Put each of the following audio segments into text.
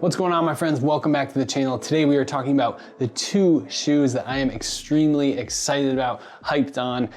What's going on, my friends? Welcome back to the channel. Today we are talking about the two shoes that I am extremely excited about, hyped on,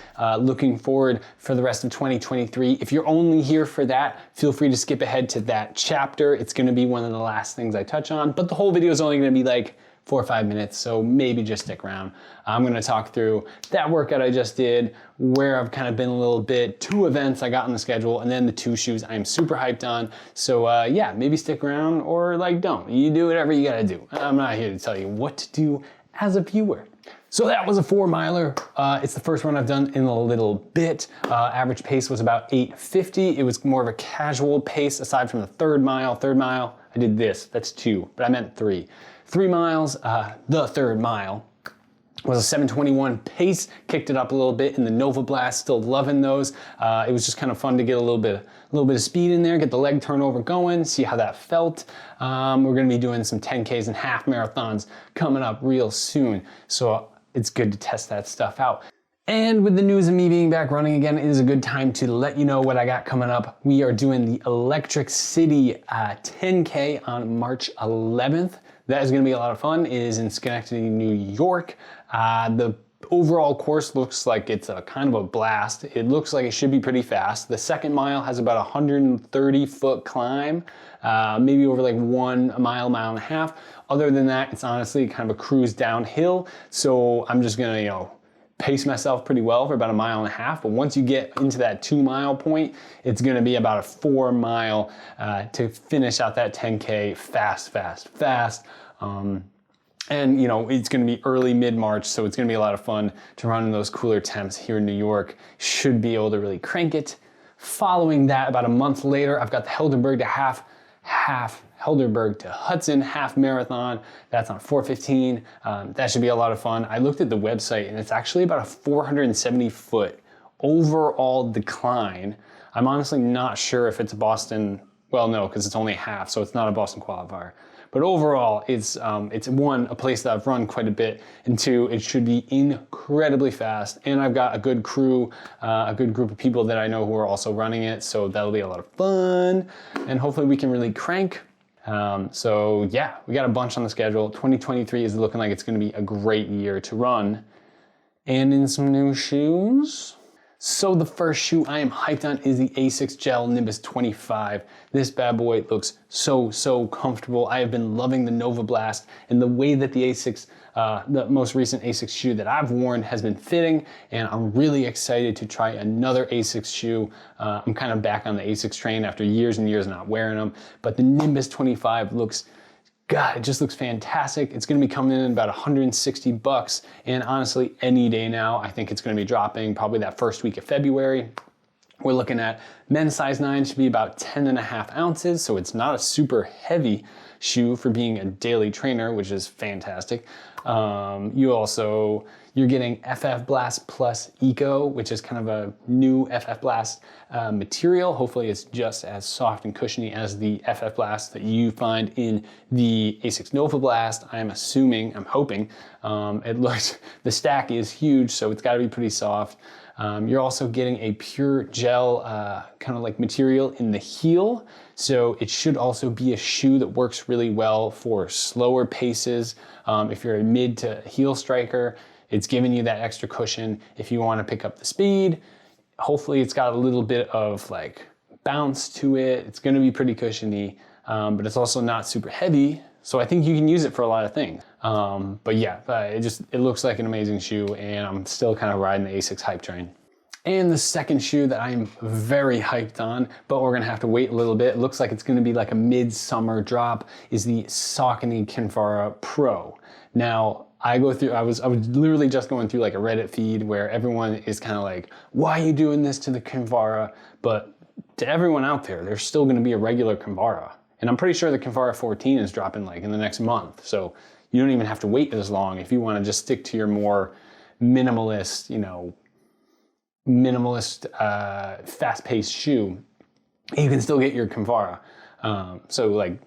looking forward for the rest of 2023. If you're only here for that, feel free to skip ahead to that chapter. It's gonna be one of the last things I touch on, but the whole video is only gonna be like 4 or 5 minutes, so maybe just stick around. I'm gonna talk through that workout I just did, where I've kind of been a little bit, 2 events I got on the schedule, and then the 2 shoes I'm super hyped on. So yeah, maybe stick around or like don't. You do whatever you gotta do. I'm not here to tell you what to do as a viewer. So that was a 4 miler. It's the first one I've done in a little bit. Average pace was about 8:50. It was more of a casual pace aside from the third mile. Third mile, I did this, that's 2, but I meant 3. 3 miles, the third mile, was a 7:21 pace, kicked it up a little bit in the Novablast, still loving those. It was just kind of fun to get a little bit of speed in there, get the leg turnover going, see how that felt. We're gonna be doing some 10Ks and half marathons coming up real soon, so it's good to test that stuff out. And with the news of me being back running again, it is a good time to let you know what I got coming up. We are doing the Electric City 10K on March 11th. That is gonna be a lot of fun. It is in Schenectady, New York. The overall course looks like it's a kind of a blast. It looks like it should be pretty fast. The second mile has about a 130-foot climb, maybe over like a mile and a half. Other than that, it's honestly kind of a cruise downhill. So I'm just gonna, pace myself pretty well for about a mile and a half, but once you get into that 2 mile point, it's gonna be about a 4 mile to finish out that 10K fast. And it's gonna be early mid-March, so it's gonna be a lot of fun to run in those cooler temps here in New York. Should be able to really crank it. Following that, about a month later, I've got the Helderberg to Helderberg to Hudson half marathon. That's on 4:15. That should be a lot of fun. I looked at the website and it's actually about a 470-foot overall decline. I'm honestly not sure if it's a Boston, well, no, because it's only half, so it's not a Boston qualifier. But overall, it's one, a place that I've run quite a bit, and 2, it should be incredibly fast. And I've got a good crew, a good group of people that I know who are also running it, so that'll be a lot of fun. And hopefully we can really crank. So yeah, we got a bunch on the schedule. 2023 is looking like it's gonna be a great year to run. And in some new shoes. So the first shoe I am hyped on is the Asics Gel Nimbus 25. This bad boy looks so comfortable. I have been loving the Novablast and the way that the Asics, the most recent Asics shoe that I've worn has been fitting, and I'm really excited to try another Asics shoe. I'm kind of back on the Asics train after years and years not wearing them, but the Nimbus 25 looks, God, it just looks fantastic. It's gonna be coming in about 160 bucks. And honestly, any day now, I think it's gonna be dropping probably that first week of February. We're looking at men's size 9 should be about 10.5 ounces. So it's not a super heavy shoe for being a daily trainer, which is fantastic. You're getting FF Blast Plus Eco, which is kind of a new FF Blast material. Hopefully it's just as soft and cushiony as the FF Blast that you find in the Asics Novablast. I'm hoping. The stack is huge, so it's gotta be pretty soft. You're also getting a pure gel kind of like material in the heel. So it should also be a shoe that works really well for slower paces. If you're a mid to heel striker, it's giving you that extra cushion. If you want to pick up the speed, hopefully it's got a little bit of like bounce to it. It's going to be pretty cushiony, but it's also not super heavy. So I think you can use it for a lot of things. But yeah, it looks like an amazing shoe, and I'm still kind of riding the Asics hype train. And the second shoe that I'm very hyped on, but we're gonna have to wait a little bit. It looks like it's gonna be like a mid-summer drop, is the Saucony Kinvara Pro. Now, I was literally just going through like a Reddit feed where everyone is kind of like, why are you doing this to the Kinvara? But to everyone out there, there's still gonna be a regular Kinvara. And I'm pretty sure the Kinvara 14 is dropping like in the next month. So you don't even have to wait as long if you wanna just stick to your more minimalist, fast-paced shoe. You can still get your Kinvara. So like,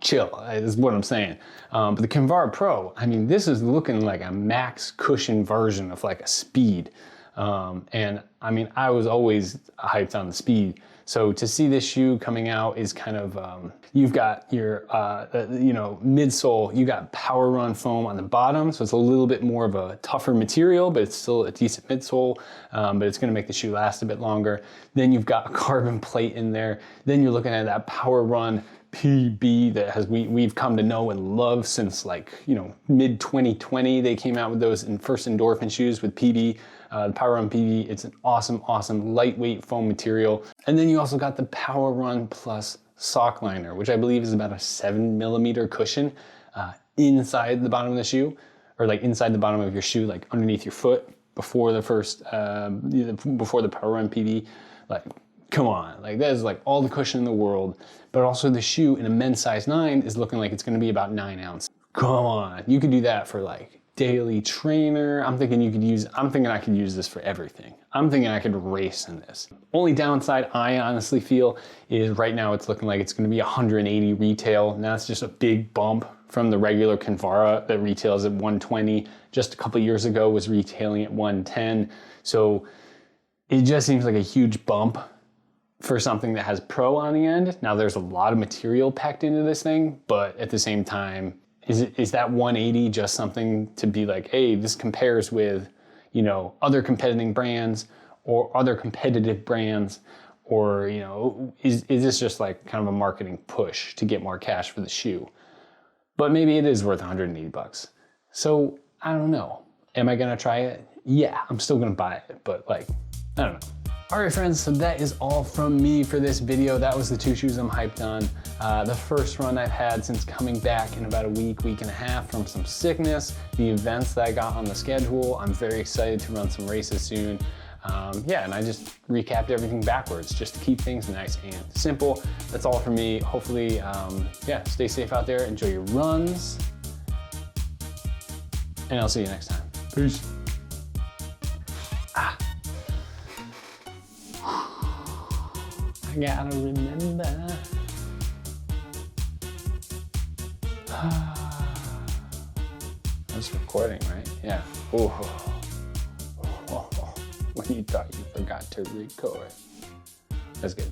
chill is what I'm saying. But the Kinvara Pro, I mean, this is looking like a max cushion version of like a Speed. And I mean, I was always hyped on the Speed. So to see this shoe coming out is kind of, you've got your, midsole, you got PWR RUN foam on the bottom. So it's a little bit more of a tougher material, but it's still a decent midsole, but it's gonna make the shoe last a bit longer. Then you've got a carbon plate in there. Then you're looking at that PWR RUN PB that we've come to know and love since like, mid 2020. They came out with those first endorphin shoes with PB. The PWR RUN PB, it's an awesome lightweight foam material. And then you also got the PWR RUN Plus sock liner, which I believe is about a 7mm cushion inside the bottom of the shoe, or like inside the bottom of your shoe, like underneath your foot before the before the PWR RUN PB. Like, come on, like that is like all the cushion in the world. But also the shoe in a men's size 9 is looking like it's gonna be about 9 ounces. Come on, you could do that for like daily trainer. I'm thinking I could use this for everything. I'm thinking I could race in this. Only downside I honestly feel is right now it's looking like it's gonna be 180 retail. Now it's just a big bump from the regular Kinvara that retails at 120. Just a couple years ago was retailing at 110. So it just seems like a huge bump for something that has Pro on the end. Now there's a lot of material packed into this thing, but at the same time, is that 180 just something to be like, hey, this compares with, other competitive brands or other competitive brands, or, is this just like kind of a marketing push to get more cash for the shoe? But maybe it is worth 180 bucks. So I don't know. Am I gonna try it? Yeah, I'm still gonna buy it, but like, I don't know. All right, friends, so that is all from me for this video. That was the 2 shoes I'm hyped on. The first run I've had since coming back in about a week and a half from some sickness, the events that I got on the schedule. I'm very excited to run some races soon. And I just recapped everything backwards just to keep things nice and simple. That's all from me. Hopefully, stay safe out there, enjoy your runs, and I'll see you next time. Peace. I gotta remember. That's recording, right? Yeah. Ooh. When you thought you forgot to record. That's good.